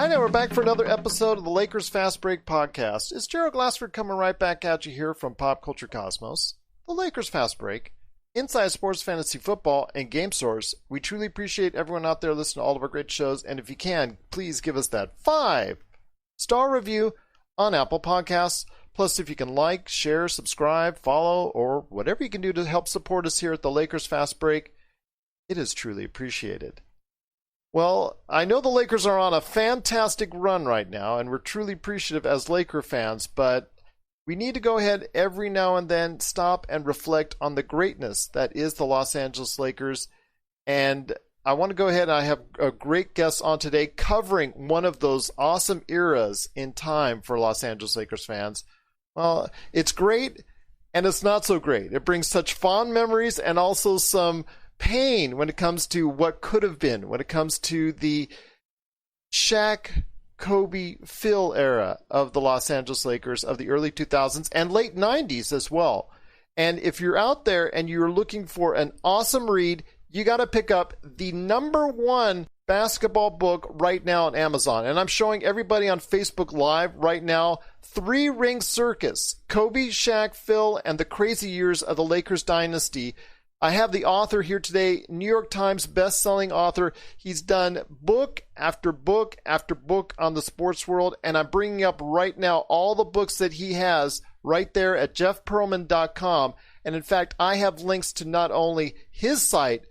All right, we're back for another episode of the Lakers Fast Break podcast. It's Gerald Glassford coming right back at you here from Pop Culture Cosmos. The Lakers Fast Break, Inside Sports Fantasy Football, and Game Source. We truly appreciate everyone out there listening to all of our great shows, and if you can, please give us that 5-star review on Apple Podcasts. Plus, if you can like, share, subscribe, follow, or whatever you can do to help support us here at the Lakers Fast Break, it is truly appreciated. Well, I know the Lakers are on a fantastic run right now, and we're truly appreciative as Laker fans, but we need to go ahead every now and then, stop and reflect on the greatness that is the Los Angeles Lakers. And I want to go ahead and I have a great guest on today covering one of those awesome eras in time for Los Angeles Lakers fans. Well, it's great and it's not so great. It brings such fond memories and also some pain when it comes to what could have been, when it comes to the Shaq, Kobe, Phil era of the Los Angeles Lakers of the early 2000s and late 90s as well. And if you're out there and you're looking for an awesome read, you got to pick up the #1 basketball book right now on Amazon. And I'm showing everybody on Facebook Live right now, 3-Ring Circus, Kobe, Shaq, Phil, and the crazy years of the Lakers dynasty. I have the author here today, New York Times best-selling author. He's done book after book after book on the sports world, and I'm bringing up right now all the books that he has right there at jeffpearlman.com. And in fact, I have links to not only his site,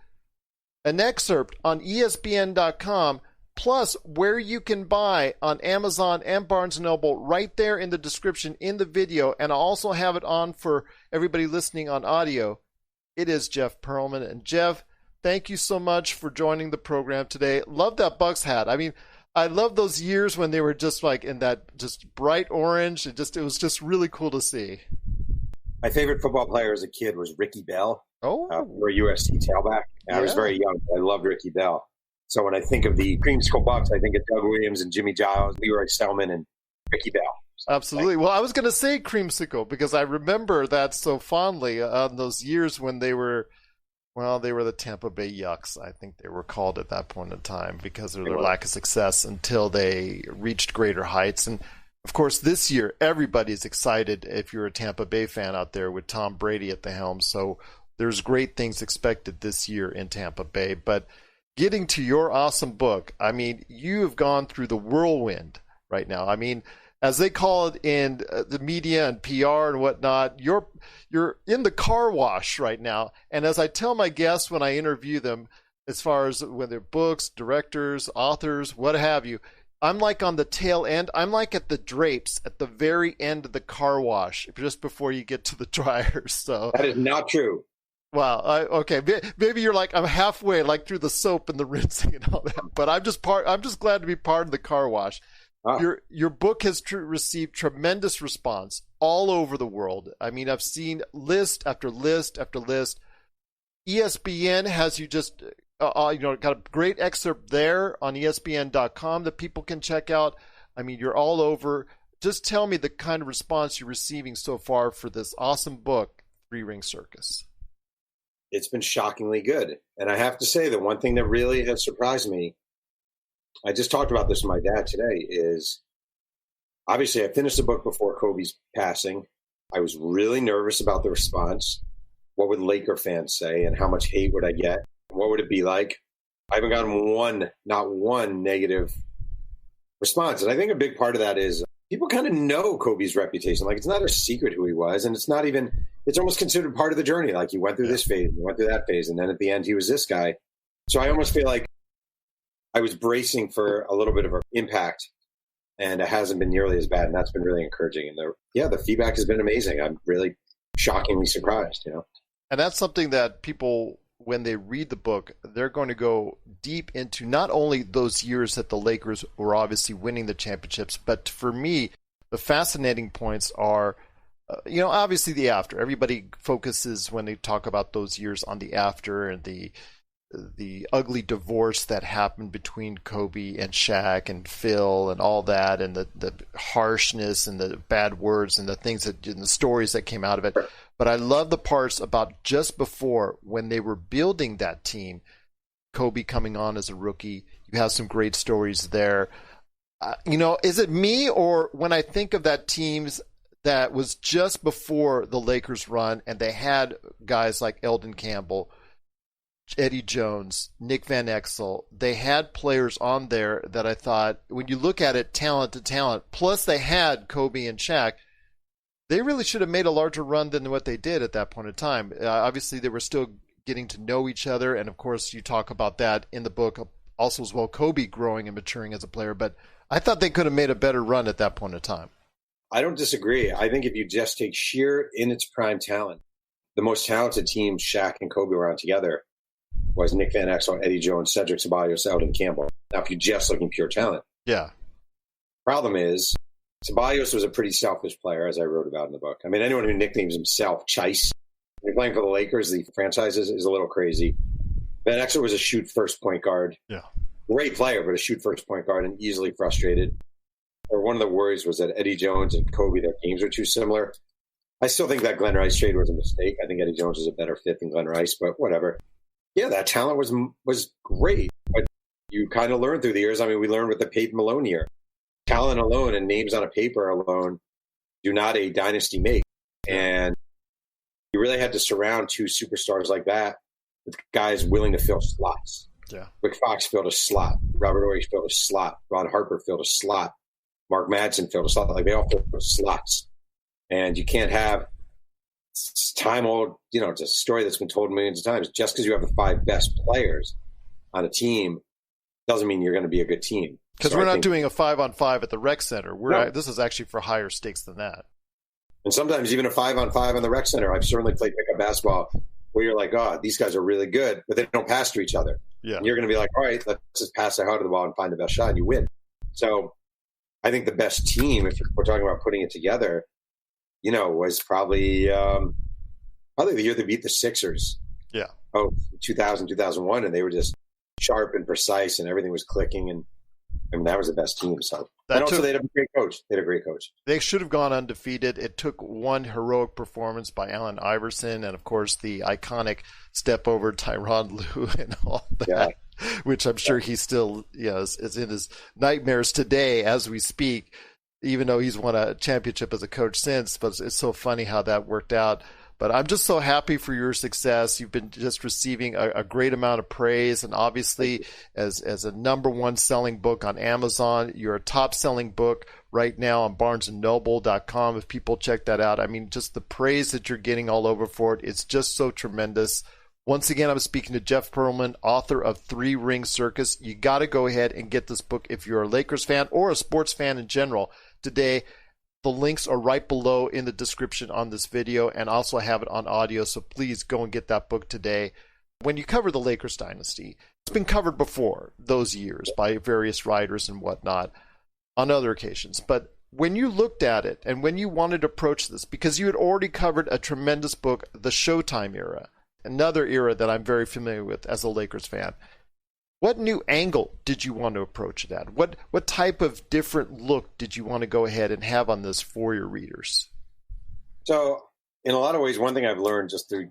an excerpt on ESPN.com, plus where you can buy on Amazon and Barnes & Noble right there in the description in the video. And I also have it on for everybody listening on audio. It is Jeff Pearlman. And Jeff, thank you so much for joining the program today. Love that Bucks hat. I mean, I love those years when they were just like in that just bright orange. It was just really cool to see. My favorite football player as a kid was Ricky Bell. Oh, for USC tailback. I was very young, but I loved Ricky Bell. So when I think of the creamsicle Bucks, I think of Doug Williams and Jimmy Giles, Leroy Selman, and Ricky Bell. Absolutely. Well, I was going to say creamsicle because I remember that so fondly on those years when they were the Tampa Bay Yucks. I think they were called at that point in time because of their lack of success until they reached greater heights. And of course, this year, everybody's excited if you're a Tampa Bay fan out there with Tom Brady at the helm. So there's great things expected this year in Tampa Bay. But getting to your awesome book, I mean, you have gone through the whirlwind right now. I mean, as they call it in the media and PR and whatnot, you're in the car wash right now. And as I tell my guests when I interview them, as far as whether books, directors, authors, what have you, I'm like on the tail end. I'm like at the drapes at the very end of the car wash, just before you get to the dryers. So that is not true. Wow. Okay. Maybe you're like, I'm halfway, like through the soap and the rinsing and all that. But I'm just glad to be part of the car wash. Your book has received tremendous response all over the world. I mean, I've seen list after list after list. ESPN has you just, got a great excerpt there on ESPN.com that people can check out. I mean, you're all over. Just tell me the kind of response you're receiving so far for this awesome book, 3-Ring Circus. It's been shockingly good. And I have to say that one thing that really has surprised me, I just talked about this with my dad today, is obviously I finished the book before Kobe's passing. I was really nervous about the response. What would Laker fans say and how much hate would I get? What would it be like? I haven't gotten not one negative response. And I think a big part of that is people kind of know Kobe's reputation. Like, it's not a secret who he was. And it's almost considered part of the journey. Like, he went through this phase, he went through that phase. And then at the end, he was this guy. So I almost feel like I was bracing for a little bit of an impact, and it hasn't been nearly as bad. And that's been really encouraging. And the feedback has been amazing. I'm really shockingly surprised, And that's something that people, when they read the book, they're going to go deep into not only those years that the Lakers were obviously winning the championships, but for me, the fascinating points are, obviously the after. Everybody focuses when they talk about those years on the after and the ugly divorce that happened between Kobe and Shaq and Phil and all that, and the harshness and the bad words and the things and the stories that came out of it. But I love the parts about just before, when they were building that team, Kobe coming on as a rookie. You have some great stories there. Is it me, or when I think of that teams that was just before the Lakers run and they had guys like Eldon Campbell, Eddie Jones, Nick Van Exel, they had players on there that I thought, when you look at it, talent to talent, plus they had Kobe and Shaq, they really should have made a larger run than what they did at that point in time. Obviously, they were still getting to know each other, and of course, you talk about that in the book also as well, Kobe growing and maturing as a player, but I thought they could have made a better run at that point in time. I don't disagree. I think if you just take sheer in its prime talent, the most talented team Shaq and Kobe were on together was Nick Van Exel, Eddie Jones, Cedric Ceballos, Eldon Campbell. Now, if you're just looking pure talent. Yeah. Problem is, Ceballos was a pretty selfish player, as I wrote about in the book. I mean, anyone who nicknames himself Chice, when you're playing for the Lakers, the franchise is a little crazy. Van Exel was a shoot-first point guard. Yeah. Great player, but a shoot-first point guard and easily frustrated. Or one of the worries was that Eddie Jones and Kobe, their games were too similar. I still think that Glenn Rice trade was a mistake. I think Eddie Jones was a better fit than Glenn Rice, but whatever. Yeah, that talent was great, but you kind of learn through the years. I mean, we learned with the Peyton Malone year. Talent alone and names on a paper alone do not a dynasty make. And you really had to surround two superstars like that with guys willing to fill slots. Yeah. Rick Fox filled a slot. Robert Horry filled a slot. Ron Harper filled a slot. Mark Madsen filled a slot. Like, they all filled slots. And you can't have time old, it's a story that's been told millions of times. Just because you have the five best players on a team doesn't mean you're going to be a good team. Because we're not doing a 5-on-5 at the rec center. This is actually for higher stakes than that. And sometimes even a 5-on-5 on the rec center. I've certainly played pickup basketball where you're like, oh, these guys are really good, but they don't pass to each other. Yeah. And you're going to be like, all right, let's just pass the hell to the ball and find the best shot, and you win. So I think the best team, if we're talking about putting it together, was probably the year they beat the Sixers. Yeah. 2000, 2001, and they were just sharp and precise, and everything was clicking, and I mean, that was the best team. So, and also they had a great coach. They had a great coach. They should have gone undefeated. It took one heroic performance by Allen Iverson, and of course the iconic step over Tyronn Lue and all that, which I'm sure he still is in his nightmares today as we speak, even though he's won a championship as a coach since. But it's so funny how that worked out. But I'm just so happy for your success. You've been just receiving a great amount of praise, and obviously as a number one selling book on Amazon, you're a top selling book right now on barnesandnoble.com. If people check that out, I mean, just the praise that you're getting all over for it, it's just so tremendous. Once again, I'm speaking to Jeff Pearlman, author of 3 Ring Circus. You got to go ahead and get this book if you're a Lakers fan or a sports fan in general today. The links are right below in the description on this video, and also have it on audio, so please go and get that book today. When you cover the Lakers dynasty, it's been covered before those years by various writers and whatnot on other occasions. But when you looked at it and when you wanted to approach this, because you had already covered a tremendous book, the Showtime era, another era that I'm very familiar with as a Lakers fan, what new angle did you want to approach it at? What type of different look did you want to go ahead and have on this for your readers? So, in a lot of ways, one thing I've learned just through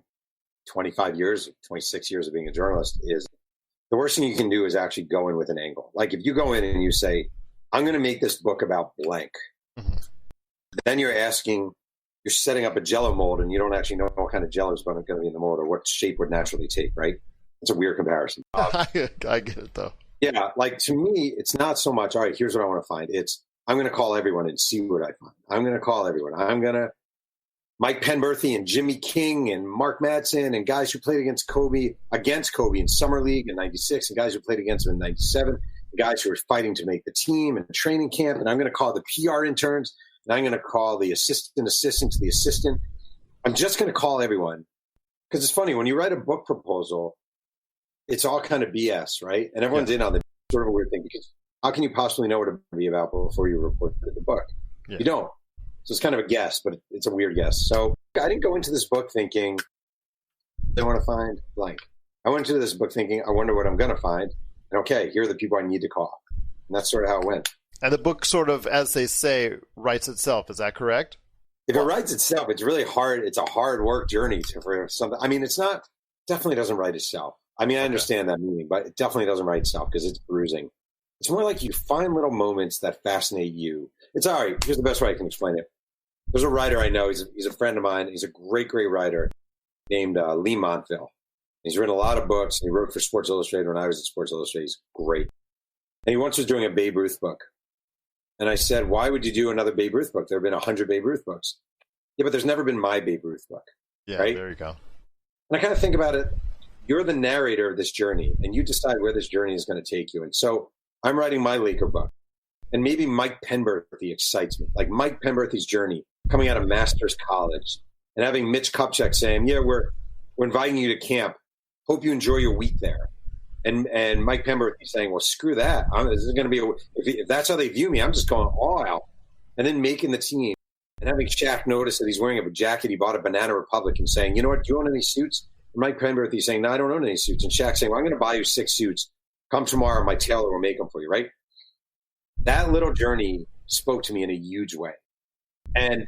25 years, 26 years of being a journalist is the worst thing you can do is actually go in with an angle. Like, if you go in and you say, I'm going to make this book about blank, then you're setting up a Jell-O mold, and you don't actually know what kind of Jell-O is going to be in the mold or what shape would naturally take, right? It's a weird comparison. I get it, though. Yeah, like, to me, it's not so much, all right, here's what I want to find. It's, I'm going to call everyone and see what I find. I'm going to call everyone. Mike Penberthy and Jimmy King and Mark Madsen and guys who played against Kobe in Summer League in 96, and guys who played against him in 97, guys who were fighting to make the team and training camp. And I'm going to call the PR interns, and I'm going to call the assistant to the assistant. I'm just going to call everyone. Because it's funny, when you write a book proposal, it's all kind of BS, right? And everyone's in on the sort of a weird thing, because how can you possibly know what it's going to be about before you report the book? Yeah. You don't. So it's kind of a guess, but it's a weird guess. So I didn't go into this book thinking, I want to find blank. I went into this book thinking, I wonder what I'm going to find. And okay, here are the people I need to call. And that's sort of how it went. And the book sort of, as they say, writes itself. Is that correct? If it writes itself, it's really hard. It's a hard work journey for something. I mean, definitely doesn't write itself. I mean, I understand that meaning, but it definitely doesn't write itself because it's bruising. It's more like you find little moments that fascinate you. It's all right. Here's the best way I can explain it. There's a writer I know. He's a friend of mine. He's a great, great writer named Lee Montville. He's written a lot of books. He wrote for Sports Illustrated when I was at Sports Illustrated. He's great. And he once was doing a Babe Ruth book. And I said, why would you do another Babe Ruth book? There have been 100 Babe Ruth books. Yeah, but there's never been my Babe Ruth book. Yeah, right? There you go. And I kind of think about it. You're the narrator of this journey, and you decide where this journey is going to take you. And so I'm writing my Laker book. And maybe Mike Penberthy excites me. Like Mike Penberthy's journey coming out of Masters College and having Mitch Kupchak saying, yeah, we're inviting you to camp. Hope you enjoy your week there. And Mike Penberthy saying, well, screw that. This is going to be, if that's how they view me, I'm just going all out. And then making the team and having Shaq notice that he's wearing a jacket he bought at Banana Republic and saying, you know what, do you own any suits? And Mike Penberthy saying, no, I don't own any suits. And Shaq saying, well, I'm going to buy you 6 suits. Come tomorrow, my tailor will make them for you, right? That little journey spoke to me in a huge way. And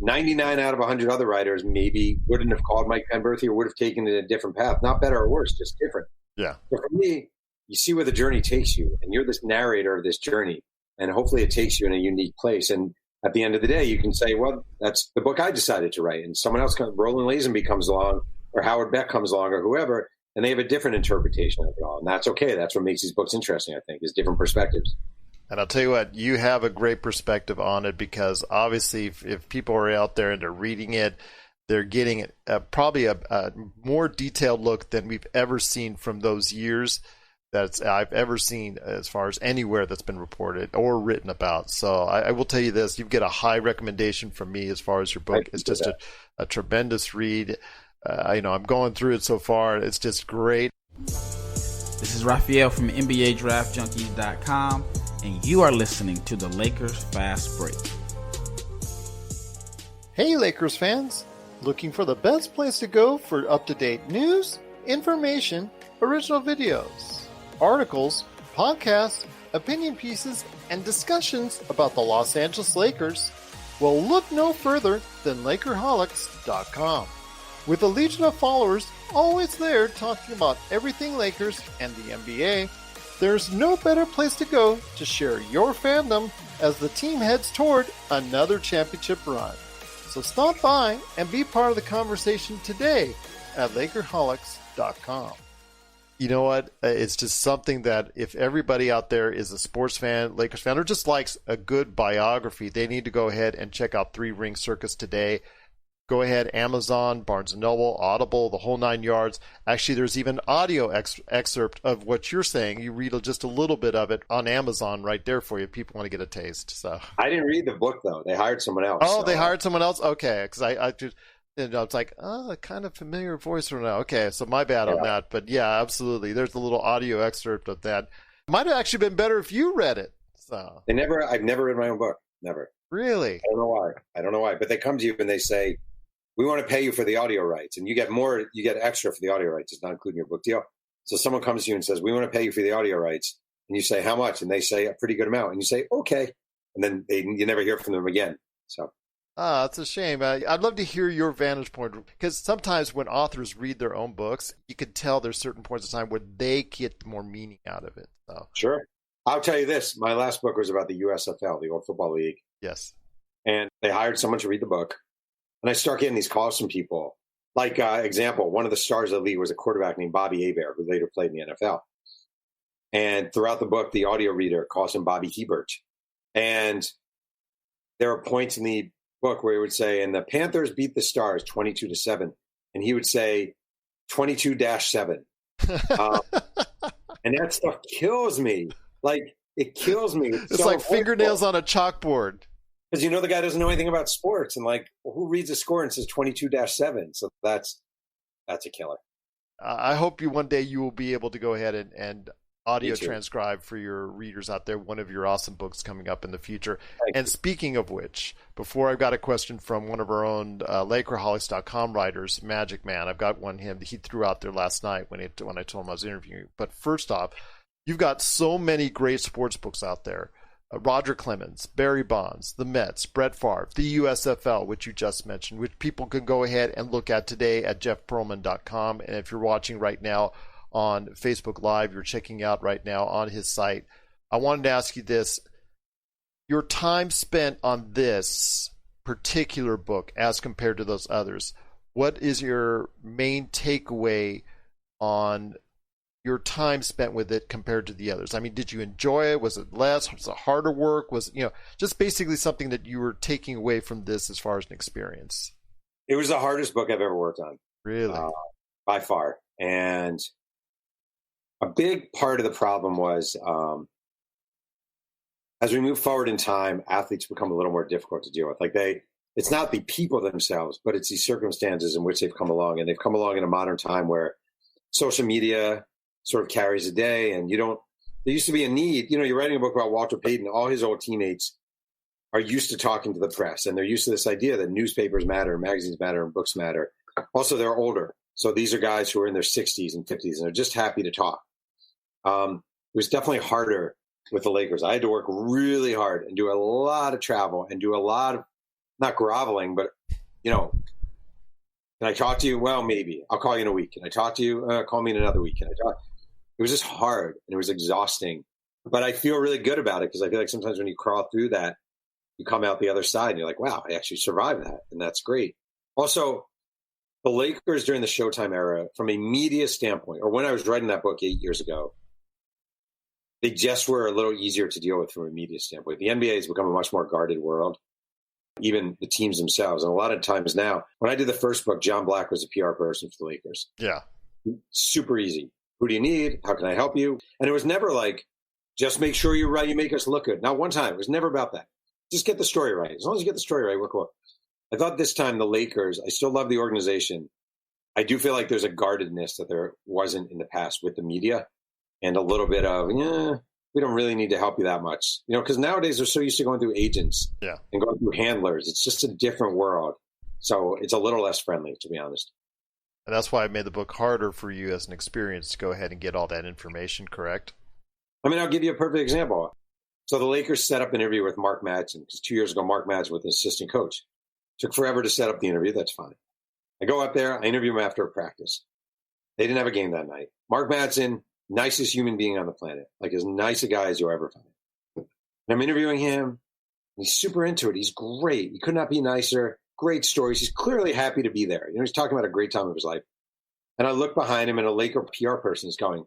99 out of 100 other writers maybe wouldn't have called Mike Penberthy or would have taken it a different path. Not better or worse, just different. Yeah. But for me, you see where the journey takes you, and you're this narrator of this journey, and hopefully it takes you in a unique place. And at the end of the day, you can say, well, that's the book I decided to write. And someone else comes, Roland Lazenby comes along, or Howard Beck comes along, or whoever, and they have a different interpretation of it all. And that's okay. That's what makes these books interesting, I think, is different perspectives. And I'll tell you what, you have a great perspective on it, because obviously if people are out there and they're reading it, they're getting probably a more detailed look than we've ever seen from those years that I've ever seen as far as anywhere that's been reported or written about. So I will tell you this, you get a high recommendation from me as far as your book. It's just a tremendous read. I'm going through it so far. It's just great. This is Raphael from NBA Draft Junkies.com, and you are listening to the Lakers Fast Break. Hey, Lakers fans. Looking for the best place to go for up-to-date news, information, original videos, articles, podcasts, opinion pieces, and discussions about the Los Angeles Lakers? Well, look no further than Lakerholics.com. With a legion of followers always there talking about everything Lakers and the NBA, there's no better place to go to share your fandom as the team heads toward another championship run. So stop by and be part of the conversation today at Lakerholics.com. You know what? It's just something that if everybody out there is a sports fan, Lakers fan, or just likes a good biography, they need to go ahead and check out 3 Ring Circus today. Go ahead, Amazon, Barnes & Noble, Audible, the whole 9 yards. Actually, there's even audio excerpt of what you're saying. You read just a little bit of it on Amazon right there for you if people want to get a taste. So I didn't read the book, though. They hired someone else. Oh, so. They hired someone else? Okay, because I just... it's like, a kind of familiar voice from now. Okay, so my bad on that. But yeah, absolutely. There's a little audio excerpt of that. Might have actually been better if you read it. So I've never read my own book. Never. Really? I don't know why. But they come to you and they say, we want to pay you for the audio rights. And you get extra for the audio rights. It's not including your book deal. So someone comes to you and says, we want to pay you for the audio rights. And you say, how much? And they say a pretty good amount. And you say, okay. And then you never hear from them again. So. It's a shame. I'd love to hear your vantage point, because sometimes when authors read their own books, you can tell there's certain points of time where they get more meaning out of it. So. Sure. I'll tell you this. My last book was about the USFL, the Old Football League. Yes. And they hired someone to read the book. And I start getting these calls from people. Like, example, one of the stars of the league was a quarterback named Bobby Hebert, who later played in the NFL. And throughout the book, the audio reader calls him Bobby Hebert. And there are points in the book where he would say, and the Panthers beat the Stars 22-7. And he would say 22-7. And that stuff kills me. Like, it kills me. It's so like fingernails on a chalkboard. Because the guy doesn't know anything about sports. And like, who reads a score and says 22-7? So that's a killer. I hope one day you will be able to go ahead and audio transcribe for your readers out there one of your awesome books coming up in the future. And speaking of which, before I've got a question from one of our own Lakerholics.com writers, Magic Man. I've got one he threw out there last night when I told him I was interviewing. But first off, you've got so many great sports books out there. Roger Clemens, Barry Bonds, the Mets, Brett Favre, the USFL, which you just mentioned, which people can go ahead and look at today at jeffpearlman.com. And if you're watching right now on Facebook Live, you're checking out right now on his site I wanted to ask you this. Your time spent on this particular book as compared to those others, what is your main takeaway on your time spent with it compared to the others? I mean, did you enjoy it? Was it less? Was it harder work? Was it, just basically something that you were taking away from this as far as an experience? It was the hardest book I've ever worked on. Really? By far. And a big part of the problem was, as we move forward in time, athletes become a little more difficult to deal with. Like it's not the people themselves, but it's the circumstances in which they've come along. And they've come along in a modern time where social media sort of carries the day. And there used to be a need, you're writing a book about Walter Payton, all his old teammates are used to talking to the press. And they're used to this idea that newspapers matter, magazines matter, and books matter. Also, they're older. So these are guys who are in their 60s and 50s, and they're just happy to talk. It was definitely harder with the Lakers. I had to work really hard and do a lot of travel and do a lot of, not groveling, but, can I talk to you? Well, maybe. I'll call you in a week. Can I talk to you? Call me in another week. Can I talk? It was just hard and it was exhausting. But I feel really good about it because I feel like sometimes when you crawl through that, you come out the other side and you're like, wow, I actually survived that. And that's great. Also, the Lakers during the Showtime era, from a media standpoint, or when I was writing that book 8 years ago, they just were a little easier to deal with from a media standpoint. The NBA has become a much more guarded world, even the teams themselves. And a lot of times now, when I did the first book, John Black was a PR person for the Lakers. Yeah. Super easy. Who do you need? How can I help you? And it was never like, just make sure you're right. You make us look good. Not one time. It was never about that. Just get the story right. As long as you get the story right, we're cool. I thought this time the Lakers, I still love the organization. I do feel like there's a guardedness that there wasn't in the past with the media. And a little bit of, we don't really need to help you that much. Because nowadays they're so used to going through agents and going through handlers. It's just a different world. So it's a little less friendly, to be honest. And that's why I made the book harder for you as an experience to go ahead and get all that information, correct? I mean, I'll give you a perfect example. So the Lakers set up an interview with Mark Madsen, because 2 years ago, Mark Madsen was an assistant coach. Took forever to set up the interview. That's fine. I go up there. I interview him after a practice. They didn't have a game that night. Mark Madsen, nicest human being on the planet, like as nice a guy as you'll ever find. And I'm interviewing him. And he's super into it. He's great. He could not be nicer. Great stories. He's clearly happy to be there. He's talking about a great time of his life. And I look behind him and a Laker PR person is going,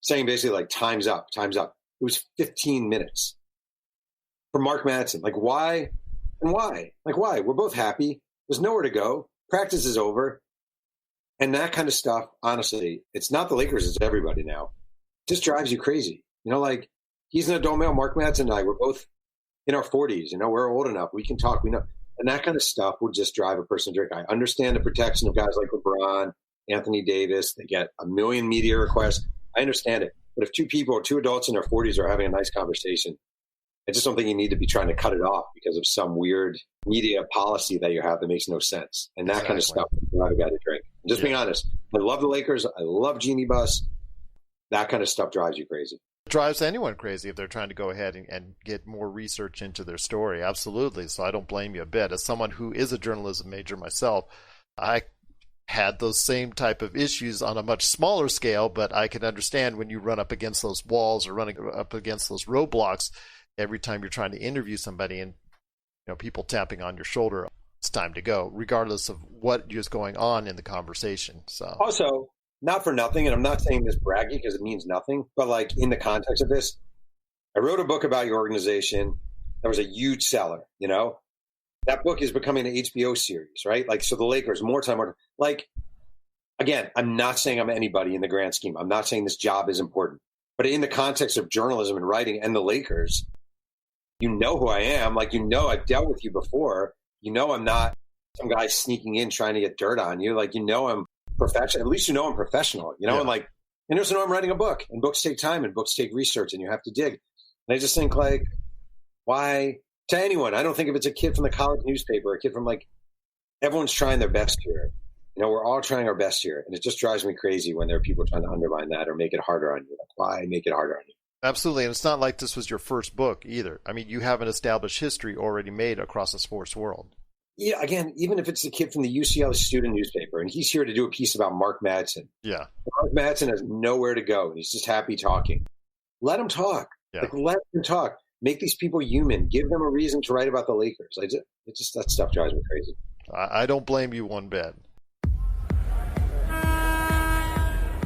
saying basically like, time's up, time's up. It was 15 minutes for Mark Madsen. Like, why? And why? Like, why? We're both happy. There's nowhere to go. Practice is over. And that kind of stuff, honestly, it's not the Lakers, it's everybody now. It just drives you crazy. He's an adult male, Mark Madsen and I, we're both in our 40s. We're old enough. We can talk. We know. And that kind of stuff would just drive a person to drink. I understand the protection of guys like LeBron, Anthony Davis. They get a million media requests. I understand it. But if two adults in their 40s are having a nice conversation, I just don't think you need to be trying to cut it off because of some weird media policy that you have that makes no sense. And that kind of stuff, you have a guy to drink. I'm just being honest. I love the Lakers. I love Genie Bus. That kind of stuff drives you crazy. It drives anyone crazy if they're trying to go ahead and get more research into their story. Absolutely. So I don't blame you a bit. As someone who is a journalism major myself, I had those same type of issues on a much smaller scale, but I can understand when you run up against those walls or running up against those roadblocks every time you're trying to interview somebody and people tapping on your shoulder, it's time to go, regardless of what is going on in the conversation. So also, not for nothing, and I'm not saying this braggy because it means nothing, but in the context of this, I wrote a book about your organization that was a huge seller. That book is becoming an HBO series, right? So the Lakers, more time. Again, I'm not saying I'm anybody in the grand scheme. I'm not saying this job is important. But in the context of journalism and writing and the Lakers, who I am. I've dealt with you before. I'm not some guy sneaking in trying to get dirt on you. I'm professional. At least I'm professional, and I'm writing a book. And books take time and books take research and you have to dig. And I just think why – to anyone, I don't think if it's a kid from the college newspaper, a kid from everyone's trying their best here. We're all trying our best here. And it just drives me crazy when there are people trying to undermine that or make it harder on you. Why make it harder on you? Absolutely. And it's not like this was your first book either. I mean, you have an established history already made across the sports world. Yeah, again, even if it's the kid from the UCLA student newspaper and he's here to do a piece about Mark Madsen. Yeah. Mark Madsen has nowhere to go and he's just happy talking. let them talk. Yeah. Like, let them talk. Make these people human. Give them a reason to write about the Lakers. That stuff drives me crazy. I don't blame you one bit.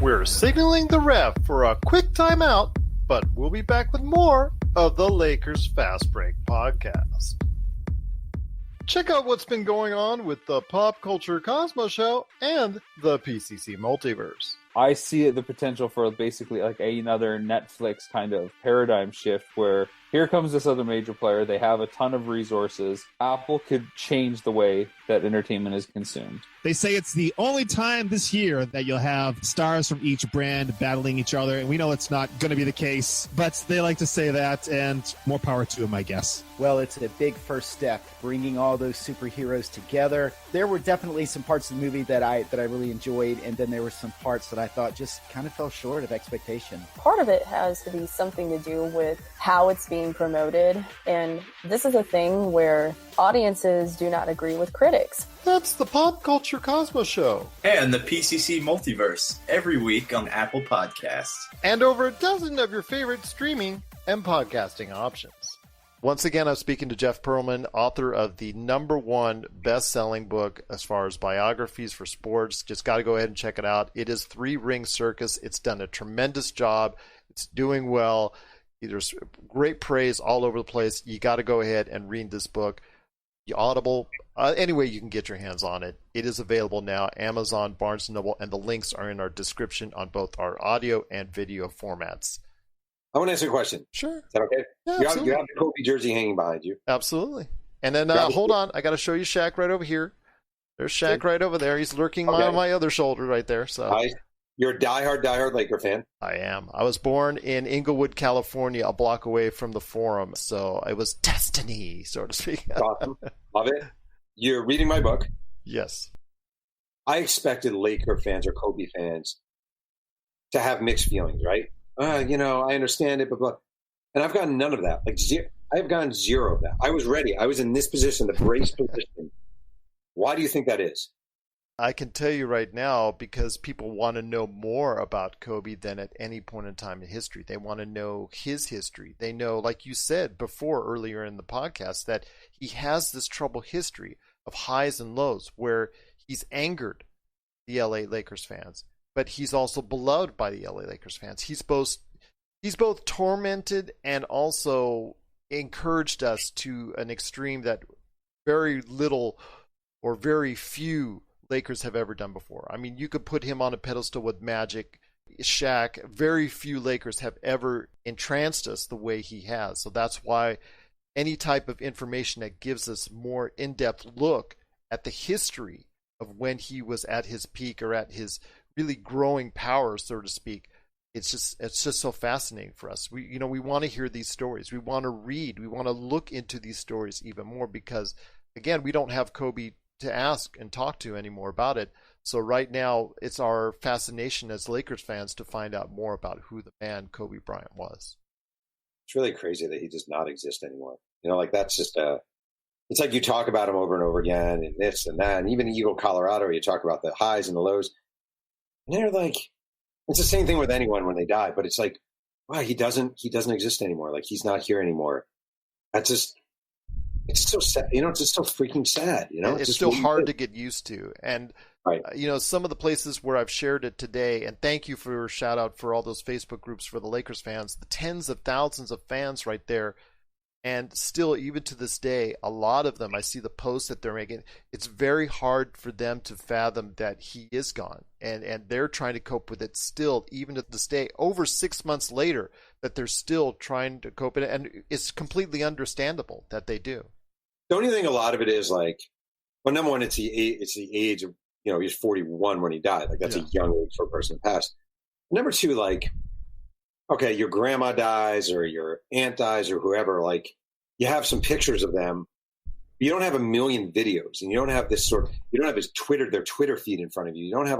We're signaling the ref for a quick timeout, but we'll be back with more of the Lakers Fast Break podcast. Check out what's been going on with the Pop Culture Cosmos Show and the PCC Multiverse. I see the potential for basically like another Netflix kind of paradigm shift where here comes this other major player. They have a ton of resources. Apple could change the way that entertainment is consumed. They say it's the only time this year that you'll have stars from each brand battling each other, and we know it's not going to be the case, but they like to say that, and more power to them, I guess. Well, it's a big first step, bringing all those superheroes together. There were definitely some parts of the movie that I really enjoyed, and then there were some parts that I thought just kind of fell short of expectation. Part of it has to be something to do with how it's being promoted, and this is a thing where audiences do not agree with critics. That's the Pop Culture Cosmos Show. And the PCC Multiverse, every week on Apple Podcasts. And over a dozen of your favorite streaming and podcasting options. Once again, I'm speaking to Jeff Pearlman, author of the #1 best-selling book as far as biographies for sports. Just got to go ahead and check it out. It is 3 Ring Circus. It's done a tremendous job. It's doing well. There's great praise all over the place. You got to go ahead and read this book. Audible, any way you can get your hands on it. It is available now, Amazon, Barnes & Noble, and the links are in our description on both our audio and video formats. I want to ask you a question. Sure. Is that okay? Yeah, you have the Kobe jersey hanging behind you. Absolutely. And then, hold on, I got to show you Shaq right over here. There's Shaq right over there. He's lurking on my other shoulder right there. So You're a diehard Laker fan? I am. I was born in Inglewood, California, a block away from the Forum, so it was destiny, so to speak. Awesome. Love it. You're reading my book. Yes. I expected Laker fans or Kobe fans to have mixed feelings, right? I understand it, but and I've gotten none of that. I've gotten zero of that. I was ready. I was in this position, the brace position. Why do you think that is? I can tell you right now, because people want to know more about Kobe than at any point in time in history. They want to know his history. They know, like you said before earlier in the podcast, that he has this troubled history of highs and lows where he's angered the LA Lakers fans, but he's also beloved by the LA Lakers fans. He's both tormented and also encouraged us to an extreme that very little or very few Lakers have ever done before. I mean, you could put him on a pedestal with Magic, Shaq. Very few Lakers have ever entranced us the way he has. So that's why any type of information that gives us more in-depth look at the history of when he was at his peak or at his really growing power, so to speak, it's just so fascinating for us. We want to hear these stories. We want to read. We want to look into these stories even more because, again, we don't have Kobe to ask and talk to anymore about it. So right now, it's our fascination as Lakers fans to find out more about who the man Kobe Bryant was. It's really crazy that he does not exist anymore. That's just it's like you talk about him over and over again and this and that. And even Eagle, Colorado, you talk about the highs and the lows. And they're like, it's the same thing with anyone when they die, but it's like, wow, he doesn't exist anymore. Like he's not here anymore. It's so sad. It's just so freaking sad. It's still hard to get used to. And, right. Some of the places where I've shared it today, and thank you for a shout out for all those Facebook groups for the Lakers fans, the tens of thousands of fans right there. And still, even to this day, a lot of them, I see the posts that they're making. It's very hard for them to fathom that he is gone. And they're trying to cope with it still, even to this day, over 6 months later, that they're still trying to cope with it. And it's completely understandable that they do. Don't you think a lot of it is like, well, number one, it's the age of, he's 41 when he died. Like that's a young age for a person to pass. Number two, like, okay, your grandma dies or your aunt dies or whoever, like you have some pictures of them. But you don't have a million videos and you don't have you don't have their Twitter feed in front of you. You don't have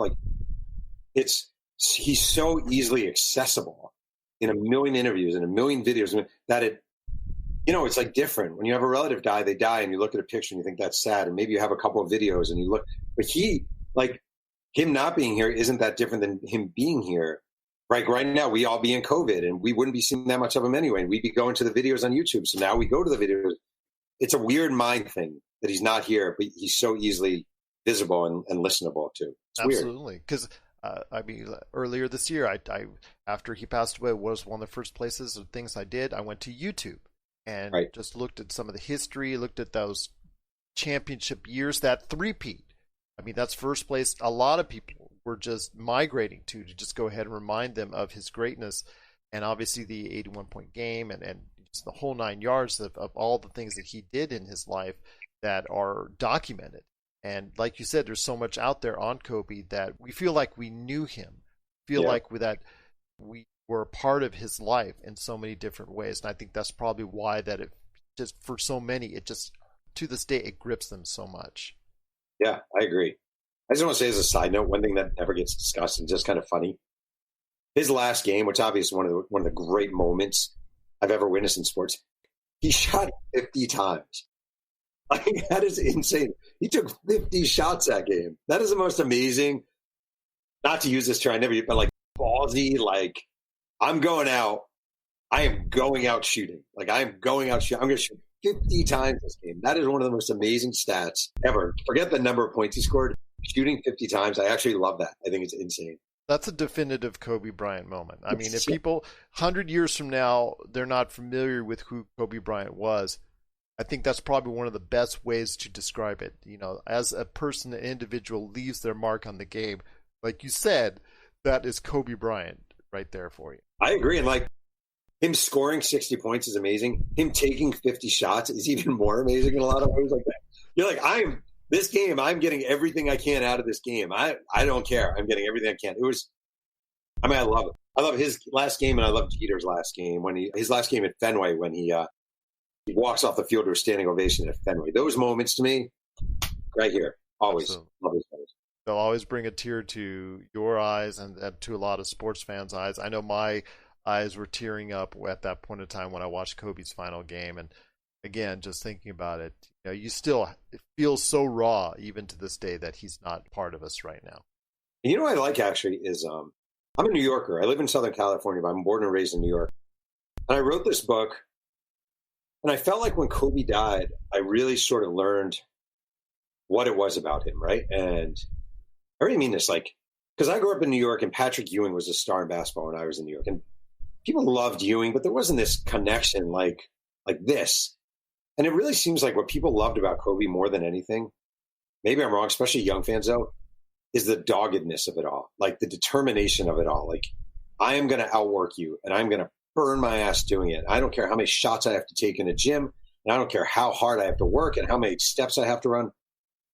he's so easily accessible in a million interviews and a million videos that it's like different. When you have a relative die, they die and you look at a picture and you think that's sad. And maybe you have a couple of videos and you look, but him not being here isn't that different than him being here right now, we all be in COVID and we wouldn't be seeing that much of him anyway. And we'd be going to the videos on YouTube. So now we go to the videos. It's a weird mind thing that he's not here, but he's so easily visible and listenable too. It's Absolutely. Because, earlier this year, I after he passed away, was one of the first places of things I did. I went to YouTube and just looked at some of the history, looked at those championship years, that three-peat. I mean, that's first place. A lot of people were just migrating to just go ahead and remind them of his greatness, and obviously the 81-point game and just the whole 9 yards of all the things that he did in his life that are documented. And like you said, there's so much out there on Kobe that we feel like we knew him, like that we were a part of his life in so many different ways. And I think that's probably why that it just, for so many, it just, to this day, it grips them so much. Yeah, I agree. I just want to say as a side note, one thing that never gets discussed and just kind of funny, his last game, which obviously is one of the great moments I've ever witnessed in sports, he shot 50 times. Like, that is insane. He took 50 shots that game. That is the most amazing, not to use this term, but like ballsy, like, I'm going out. I am going out shooting. Like, I am going out shooting. I'm going to shoot 50 times this game. That is one of the most amazing stats ever. Forget the number of points he scored. Shooting 50 times, I actually love that. I think it's insane. That's a definitive Kobe Bryant moment. I mean, if people 100 years from now, they're not familiar with who Kobe Bryant was, I think that's probably one of the best ways to describe it. You know, as a person, an individual leaves their mark on the game, like you said, that is Kobe Bryant right there for you. I agree. And like, him scoring 60 points is amazing. Him taking 50 shots is even more amazing in a lot of ways like that. You're like, I'm getting everything I can out of this game. I don't care. I'm getting everything I can. I love it. I love his last game, and I love Jeter's last game, his last game at Fenway, when he walks off the field to a standing ovation at Fenway. Those moments to me, right here, always love those moments. They'll always bring a tear to your eyes and to a lot of sports fans' eyes. I know my eyes were tearing up at that point in time when I watched Kobe's final game. And again, just thinking about it, it feels so raw even to this day that he's not part of us right now. You know what I like actually is I'm a New Yorker. I live in Southern California, but I'm born and raised in New York. And I wrote this book, and I felt like when Kobe died, I really sort of learned what it was about him, right? And I really mean this, like, because I grew up in New York, and Patrick Ewing was a star in basketball when I was in New York. And people loved Ewing, but there wasn't this connection like this. And it really seems like what people loved about Kobe more than anything, maybe I'm wrong, especially young fans though, is the doggedness of it all, like the determination of it all. Like, I am going to outwork you, and I'm going to burn my ass doing it. I don't care how many shots I have to take in a gym, and I don't care how hard I have to work and how many steps I have to run.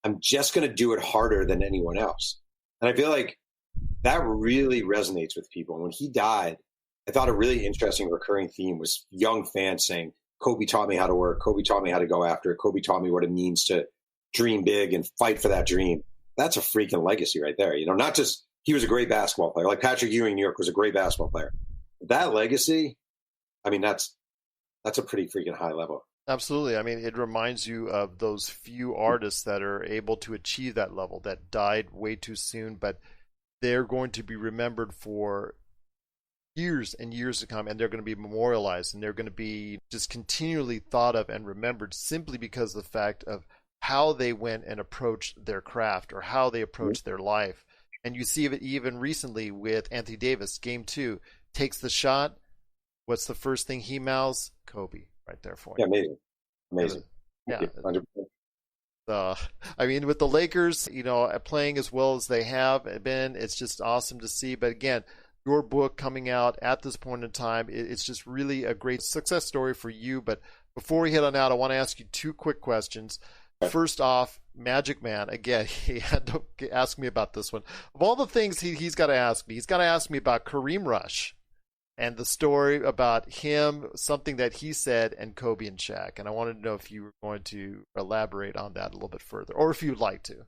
I'm just going to do it harder than anyone else. And I feel like that really resonates with people. When he died, I thought a really interesting recurring theme was young fans saying, Kobe taught me how to work. Kobe taught me how to go after it. Kobe taught me what it means to dream big and fight for that dream. That's a freaking legacy right there. You know, not just he was a great basketball player. Like Patrick Ewing in New York was a great basketball player. That legacy, I mean, that's a pretty freaking high level. Absolutely. I mean, it reminds you of those few artists that are able to achieve that level, that died way too soon, but they're going to be remembered for years and years to come, and they're going to be memorialized, and they're going to be just continually thought of and remembered simply because of the fact of how they went and approached their craft or how they approached their life. And you see it even recently with Anthony Davis. Game 2, takes the shot. What's the first thing he mouths? Kobe, right there for you. Yeah, amazing. Yeah. 100%. I mean, with the Lakers, playing as well as they have been, it's just awesome to see. But again, your book coming out at this point in time, it's just really a great success story for you. But before we head on out, I want to ask you 2 quick questions. First off, Magic Man, again, he had to ask me about this one. Of all the things he's got to ask me about Kareem Rush and the story about him, something that he said, and Kobe and Shaq. And I wanted to know if you were going to elaborate on that a little bit further, or if you'd like to.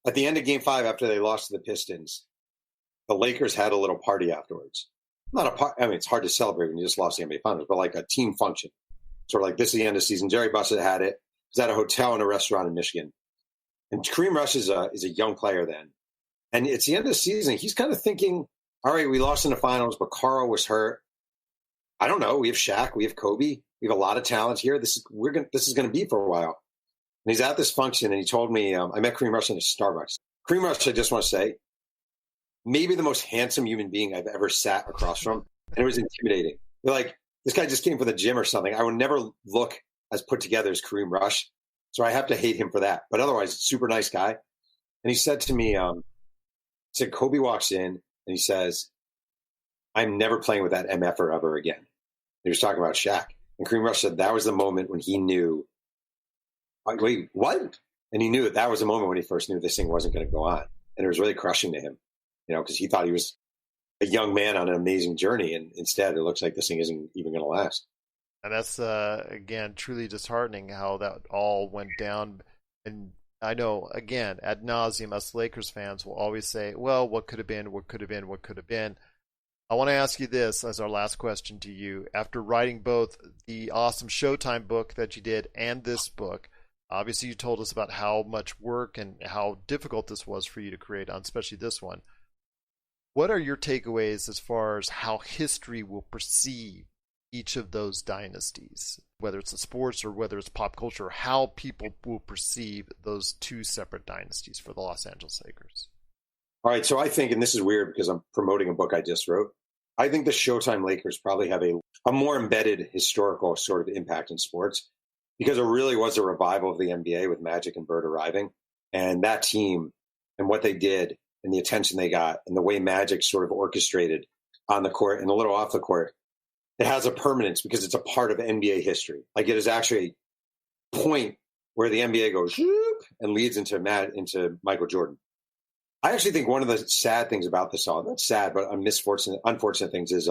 At the end of Game 5, after they lost to the Pistons, the Lakers had a little party afterwards. Not a party. I mean, it's hard to celebrate when you just lost the NBA Finals, but like a team function. Sort of like, this is the end of the season. Jerry Buss had it. He was at a hotel and a restaurant in Michigan. And Kareem Rush is a young player then. And it's the end of the season. He's kind of thinking, all right, we lost in the finals, but Carl was hurt. I don't know. We have Shaq. We have Kobe. We have a lot of talent here. This is going to be for a while. And he's at this function, and he told me, I met Kareem Rush in a Starbucks. Kareem Rush, I just want to say, maybe the most handsome human being I've ever sat across from. And it was intimidating. They're like, this guy just came from the gym or something. I would never look as put together as Kareem Rush. So I have to hate him for that. But otherwise, super nice guy. And he said to me, Kobe walks in and he says, I'm never playing with that MFer ever again. He was talking about Shaq. And Kareem Rush said that was the moment when he knew, like, wait, what? And he knew that was the moment when he first knew this thing wasn't going to go on. And it was really crushing to him, because he thought he was a young man on an amazing journey. And instead, it looks like this thing isn't even going to last. And that's, again, truly disheartening how that all went down. And I know, again, ad nauseum, us Lakers fans will always say, well, what could have been, what could have been, what could have been. I want to ask you this as our last question to you. After writing both the awesome Showtime book that you did and this book, obviously you told us about how much work and how difficult this was for you to create, especially this one. What are your takeaways as far as how history will perceive each of those dynasties, whether it's the sports or whether it's pop culture, how people will perceive those two separate dynasties for the Los Angeles Lakers? All right, so I think, and this is weird because I'm promoting a book I just wrote, I think the Showtime Lakers probably have a more embedded historical sort of impact in sports because it really was a revival of the NBA with Magic and Bird arriving. And that team and what they did and the attention they got and the way Magic sort of orchestrated on the court and a little off the court, it has a permanence because it's a part of NBA history. Like it is actually a point where the NBA goes and leads into Michael Jordan. I actually think one of the sad things about this all, not sad, but unfortunate things is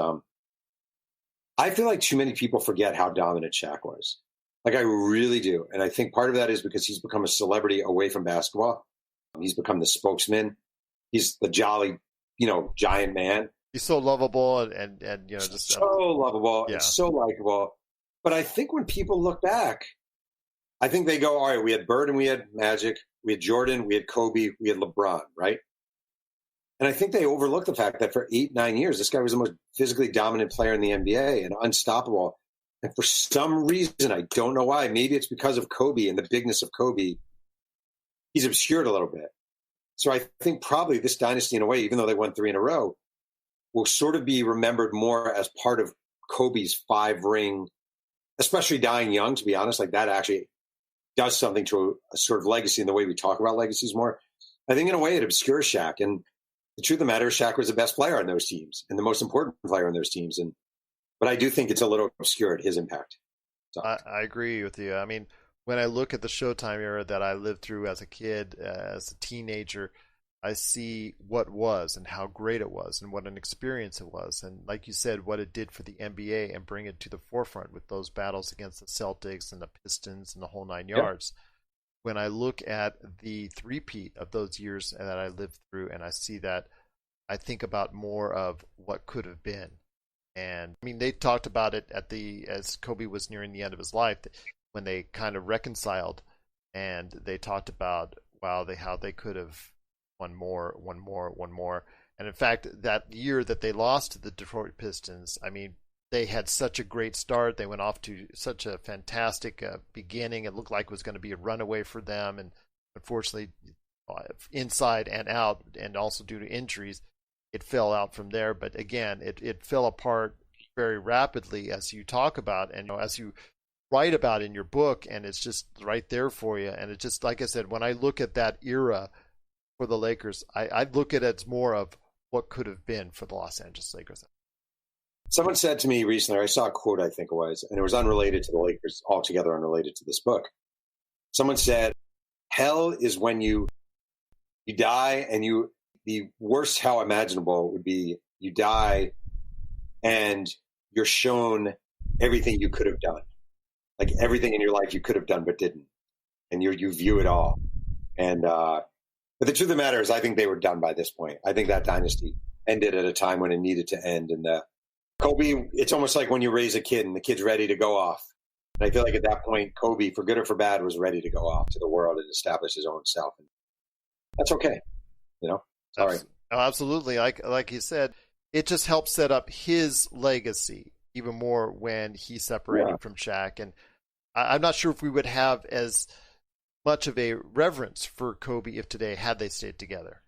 I feel like too many people forget how dominant Shaq was. Like I really do. And I think part of that is because he's become a celebrity away from basketball. He's become the spokesman. He's the jolly, giant man. He's so lovable and just so lovable and so likable. But I think when people look back, I think they go, all right, we had Bird and we had Magic, we had Jordan, we had Kobe, we had LeBron, right? And I think they overlooked the fact that for 8-9 years, this guy was the most physically dominant player in the NBA and unstoppable. And for some reason, I don't know why, maybe it's because of Kobe and the bigness of Kobe, he's obscured a little bit. So I think probably this dynasty, in a way, even though they won 3 in a row, will sort of be remembered more as part of Kobe's 5-ring, especially dying young, to be honest. Like that actually does something to a sort of legacy in the way we talk about legacies more. I think in a way it obscures Shaq. And the truth of the matter is Shaq was the best player on those teams and the most important player on those teams. But I do think it's a little obscured, his impact. So. I agree with you. I mean, when I look at the Showtime era that I lived through as a kid, as a teenager, I see what was and how great it was and what an experience it was. And like you said, what it did for the NBA and bring it to the forefront with those battles against the Celtics and the Pistons and the whole 9 yards. Yep. When I look at the three-peat of those years that I lived through and I see that, I think about more of what could have been. And I mean, they talked about it as Kobe was nearing the end of his life, when they kind of reconciled and they talked about, how they could have one more. And in fact, that year that they lost to the Detroit Pistons, I mean, they had such a great start. They went off to such a fantastic beginning. It looked like it was going to be a runaway for them. And unfortunately, inside and out, and also due to injuries, it fell out from there. But again, it fell apart very rapidly, as you talk about and as you write about in your book. And it's just right there for you. And it's just, like I said, when I look at that era for the Lakers, I look at it as more of what could have been for the Los Angeles Lakers. Someone said to me recently, I saw a quote, I think it was, and it was unrelated to the Lakers, altogether unrelated to this book. Someone said, hell is when you die, and the worst hell imaginable would be you die and you're shown everything you could have done. Like everything in your life you could have done but didn't. And you view it all. And but the truth of the matter is, I think they were done by this point. I think that dynasty ended at a time when it needed to end. And Kobe, it's almost like when you raise a kid and the kid's ready to go off. And I feel like at that point, Kobe, for good or for bad, was ready to go off to the world and establish his own self. And that's okay. All right. Absolutely. Like you said, it just helped set up his legacy even more when he separated from Shaq. And I'm not sure if we would have as much of a reverence for Kobe if today had they stayed together.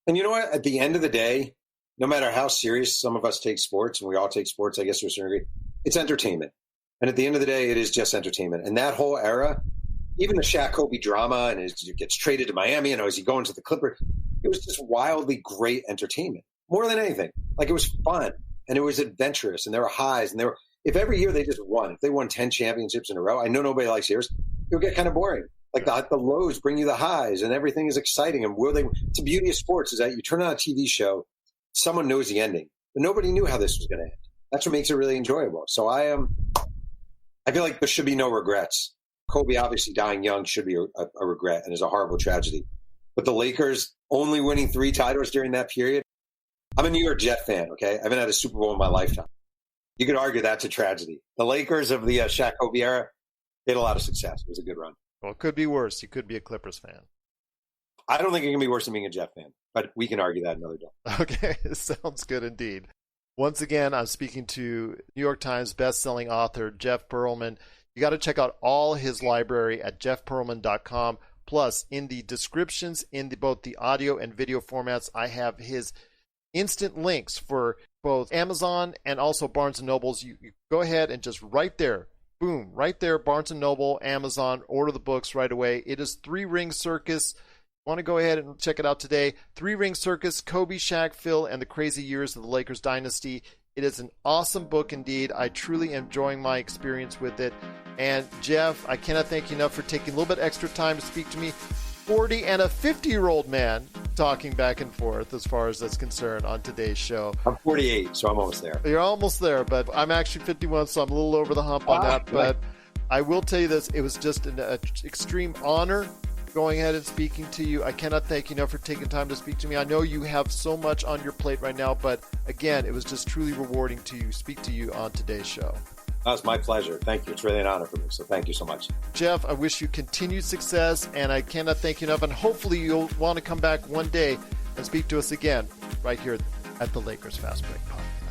And you know what? At the end of the day, no matter how serious some of us take sports, and we all take sports, I guess, to a certain degree, it's entertainment. And at the end of the day, it is just entertainment. And that whole era, even the Shaq Kobe drama, and he gets traded to Miami, and is he going to the Clippers? It was just wildly great entertainment, more than anything. Like, it was fun, and it was adventurous, and there were highs, and if every year they just won, if they won 10 championships in a row, I know nobody likes yours, it would get kind of boring. Like, the lows bring you the highs, and everything is exciting. And it's the beauty of sports is that you turn on a TV show, someone knows the ending, but nobody knew how this was going to end. That's what makes it really enjoyable. So I feel like there should be no regrets. Kobe obviously dying young should be a regret and is a horrible tragedy. But the Lakers only winning 3 titles during that period, I'm a New York Jet fan, okay? I haven't had a Super Bowl in my lifetime. You could argue that's a tragedy. The Lakers of the Shaq Kobe era, they had a lot of success. It was a good run. Well, it could be worse. You could be a Clippers fan. I don't think it can be worse than being a Jet fan, but we can argue that another day. Okay, sounds good indeed. Once again, I'm speaking to New York Times bestselling author Jeff Pearlman. You got to check out all his library at jeffpearlman.com. Plus, in the descriptions, in both the audio and video formats, I have his instant links for both Amazon and also Barnes & Noble's. You go ahead and just right there, boom, right there, Barnes & Noble, Amazon, order the books right away. It is 3 Ring Circus. Want to go ahead and check it out today. 3 Ring Circus, Kobe, Shaq, Phil, and the Crazy Years of the Lakers Dynasty. It is an awesome book indeed. I truly am enjoying my experience with it. And Jeff, I cannot thank you enough for taking a little bit extra time to speak to me. 40 and a 50-year-old man talking back and forth as far as that's concerned on today's show. I'm 48, so I'm almost there. You're almost there, but I'm actually 51, so I'm a little over the hump on that. But I will tell you this, it was just an extreme honor going ahead and speaking to you. I cannot thank you enough for taking time to speak to me. I know you have so much on your plate right now, but again, it was just truly rewarding to speak to you on today's show. That's my pleasure. Thank you. It's really an honor for me, so thank you so much. Jeff, I wish you continued success, and I cannot thank you enough, and hopefully you'll want to come back one day and speak to us again right here at the Lakers Fast Break Podcast.